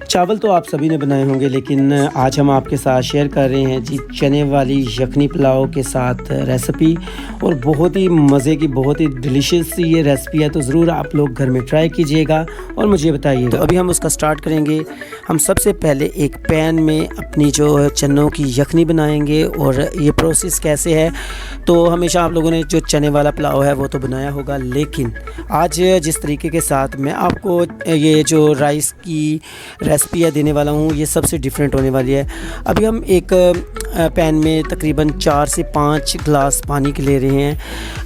चावल तो आप सभी ने बनाए होंगे, लेकिन आज हम आपके साथ शेयर कर रहे हैं जी चने वाली यखनी पुलाव के साथ रेसिपी। और बहुत ही मज़े की, बहुत ही डिलीशियस सी ये रेसिपी है, तो ज़रूर आप लोग घर में ट्राई कीजिएगा और मुझे बताइएगा। तो अभी हम उसका स्टार्ट करेंगे। हम सबसे पहले एक पैन में अपनी जो चनों की यखनी बनाएंगे। और ये प्रोसेस कैसे है, तो हमेशा आप लोगों ने जो चने वाला पुलाव है वो तो बनाया होगा, लेकिन आज जिस तरीके के साथ मैं आपको ये जो राइस की रेसिपी है देने वाला हूँ, ये सबसे डिफरेंट होने वाली है। अभी हम एक पैन में तकरीबन 4 से 5 गिलास पानी के ले रहे हैं।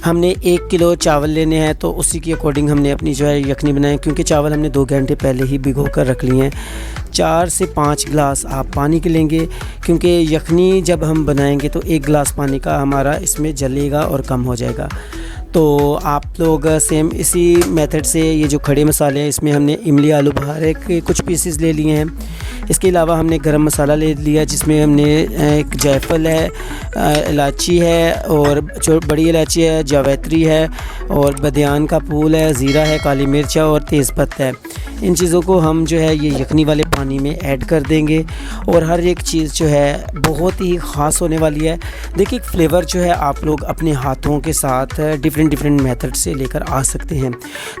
हमने 1 किलो चावल लेने हैं, तो उसी के अकॉर्डिंग हमने अपनी जो है यखनी बनाई, क्योंकि चावल हमने 2 घंटे पहले ही भिगो कर रख लिए हैं। 4 से 5 गिलास आप पानी के लेंगे, क्योंकि यखनी जब हम बनाएंगे तो 1 गिलास पानी का हमारा इसमें जलेगा और कम हो जाएगा। तो आप लोग सेम इसी मेथड से ये जो खड़े मसाले हैं, इसमें हमने इमली आलू बुखारे के कुछ पीसेस ले लिए हैं। इसके अलावा हमने गरम मसाला ले लिया, जिसमें हमने एक जायफल है, इलायची है, और जो बड़ी इलायची है, जावित्री है, और बदियान का फूल है, ज़ीरा है, काली मिर्च है और तेज़पत्ता है। इन चीज़ों को हम जो है ये यखनी वाले पानी में ऐड कर देंगे। और हर एक चीज़ जो है बहुत ही ख़ास होने वाली है। देखिए, फ्लेवर जो है आप लोग अपने हाथों के साथ डिफरेंट मेथड से लेकर आ सकते हैं।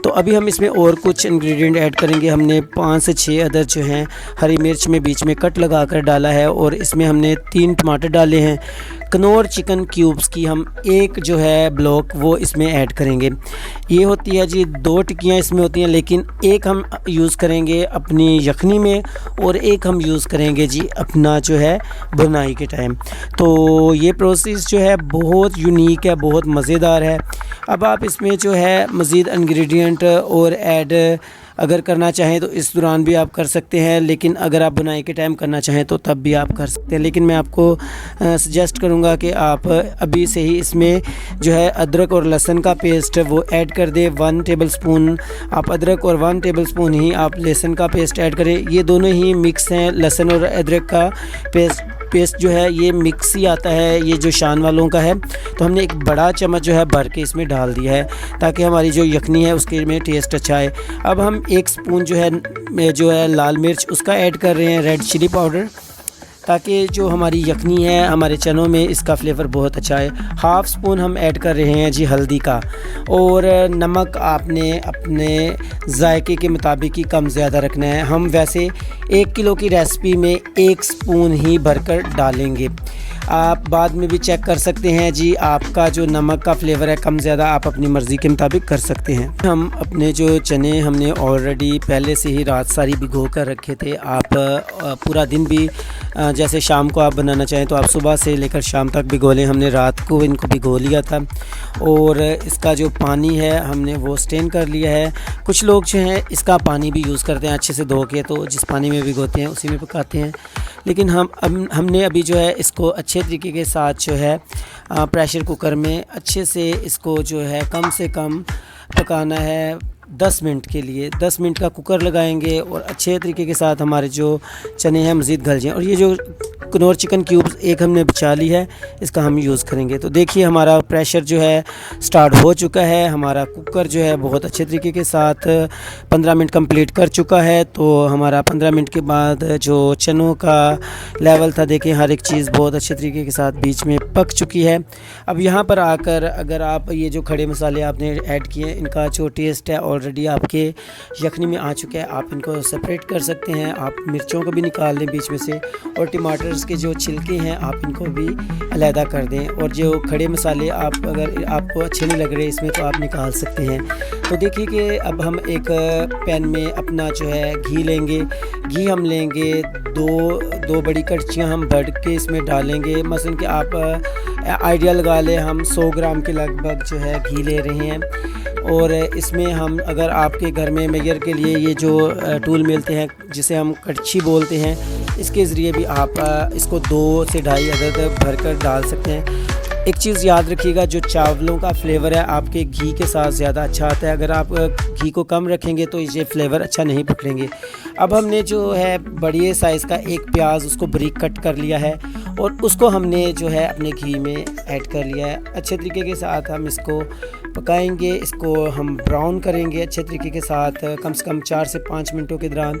तो अभी हम इसमें और कुछ इंग्रेडिएंट ऐड करेंगे। हमने 5 से 6 अदर जो हैं हरी मिर्च में बीच में कट लगा कर डाला है, और इसमें हमने 3 टमाटर डाले हैं। कनौर चिकन क्यूब्स की हम एक जो है ब्लॉक वो इसमें ऐड करेंगे। ये होती है जी 2 टिक्कियाँ इसमें होती हैं, लेकिन एक हम यूज़ करेंगे अपनी यखनी में और एक हम यूज़ करेंगे जी अपना जो है बुनाई के टाइम। तो ये प्रोसेस जो है बहुत यूनिक है, बहुत मज़ेदार है। अब आप इसमें जो है मज़ीद इंग्रेडिएंट और ऐड अगर करना चाहें तो इस दौरान भी आप कर सकते हैं, लेकिन अगर आप बुनाई के टाइम करना चाहें तो तब भी आप कर सकते हैं। लेकिन मैं आपको सजेस्ट करूंगा कि आप अभी से ही इसमें जो है अदरक और लहसुन का पेस्ट वो ऐड कर दें। 1 टेबलस्पून आप अदरक और 1 टेबलस्पून ही आप लहसुन का पेस्ट ऐड करें। ये दोनों ही मिक्स हैं, लहसुन और अदरक का पेस्ट जो है ये मिक्स ही आता है, ये जो शान वालों का है। तो हमने एक बड़ा चम्मच जो है भर के इसमें डाल दिया है, ताकि हमारी जो यखनी है उसके में टेस्ट अच्छा है। अब हम 1 स्पून जो है लाल मिर्च उसका ऐड कर रहे हैं, रेड चिली पाउडर, ताकि जो हमारी यखनी है हमारे चनों में इसका फ्लेवर बहुत अच्छा है। 1/2 स्पून हम ऐड कर रहे हैं जी हल्दी का, और नमक आपने अपने जायके के मुताबिक ही कम ज़्यादा रखना है। हम वैसे 1 किलो की रेसिपी में 1 स्पून ही भरकर डालेंगे। आप बाद में भी चेक कर सकते हैं जी, आपका जो नमक का फ्लेवर है कम ज़्यादा आप अपनी मर्ज़ी के मुताबिक कर सकते हैं। हम अपने जो चने हमने ऑलरेडी पहले से ही रात सारी भिगो कर रखे थे। आप पूरा दिन भी जैसे शाम को आप बनाना चाहें तो आप सुबह से लेकर शाम तक भिगो लें। हमने रात को इनको भिगो लिया था, और इसका जो पानी है हमने वो स्टेन कर लिया है। कुछ लोग जो हैं इसका पानी भी यूज़ करते हैं अच्छे से धो के, तो जिस पानी में भिगोते हैं उसी में पकाते हैं। लेकिन हमने अभी जो है इसको अच्छे तरीके के साथ जो है प्रेशर कुकर में अच्छे से इसको जो है कम से कम पकाना है 10 मिनट के लिए। 10 मिनट का कुकर लगाएंगे और अच्छे तरीके के साथ हमारे जो चने हैं मज़ीद गल जाएँ। और ये जो कनौर चिकन क्यूब्स एक हमने बचा ली है, इसका हम यूज़ करेंगे। तो देखिए हमारा प्रेशर जो है स्टार्ट हो चुका है। हमारा कुकर जो है बहुत अच्छे तरीके के साथ 15 मिनट कंप्लीट कर चुका है। तो हमारा 15 मिनट के बाद जो चनों का लेवल था, देखिए हर एक चीज़ बहुत अच्छे तरीके के साथ बीच में पक चुकी है। अब यहाँ पर आकर अगर आप ये जो खड़े मसाले आपने ऐड किए, इनका जो टेस्ट है ऑलरेडी आपके यखनी में आ चुका है। आप इनको सेपरेट कर सकते हैं, आप मिर्चों को भी निकाल लें बीच में से, और टमाटर के जो छिलके हैं आप इनको भी अलहदा कर दें। और जो खड़े मसाले आप अगर आपको अच्छे नहीं लग रहे इसमें तो आप निकाल सकते हैं। तो देखिए कि अब हम एक पैन में अपना जो है घी लेंगे। घी हम लेंगे 2 बड़ी कड़छियाँ हम भर के इसमें डालेंगे। मसलन कि आप आइडिया लगा लें, हम 100 ग्राम के लगभग जो है घी ले रहे हैं। और इसमें हम अगर आपके घर में मेजर के लिए ये जो टूल मिलते हैं जिसे हम कड़छी बोलते हैं, इसके ज़रिए भी आप इसको 2 से 2.5 अदद भर कर डाल सकते हैं। एक चीज़ याद रखिएगा, जो चावलों का फ्लेवर है आपके घी के साथ ज़्यादा अच्छा आता है। अगर आप घी को कम रखेंगे तो ये फ्लेवर अच्छा नहीं पकड़ेंगे। अब हमने जो है बड़े साइज़ का एक प्याज उसको बारीक कट कर लिया है, और उसको हमने जो है अपने घी में ऐड कर लिया है। अच्छे तरीके के साथ हम इसको पकाएंगे, इसको हम ब्राउन करेंगे अच्छे तरीके के साथ, कम से कम 4 से 5 मिनटों के दौरान।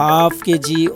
½ kg